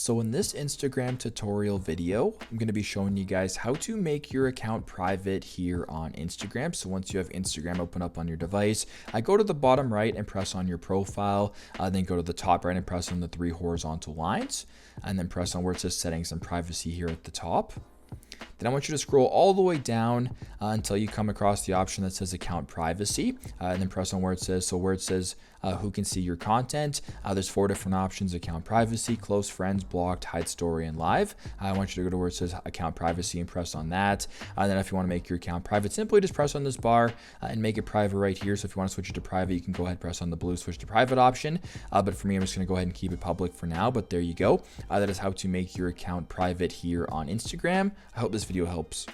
So in this Instagram tutorial video, I'm going to be showing you guys how to make your account private here on Instagram. So once you have Instagram open up on your device, go to the bottom right and press on your profile, then go to the top right and press on the three horizontal lines, and then press on where it says settings and privacy here at the top. Then I want you to scroll all the way down until you come across the option that says account privacy, and then press on where it says, who can see your content. There's four different options: account privacy, close friends, blocked, hide story, and live. I want you to go to where it says account privacy and press on that. And then if you want to make your account private, simply just press on this bar and make it private right here. So if you want to switch it to private, you can go ahead and press on the blue switch to private option. But for me, I'm just going to go ahead and keep it public for now. But there you go. That is how to make your account private here on Instagram. I hope this video helps.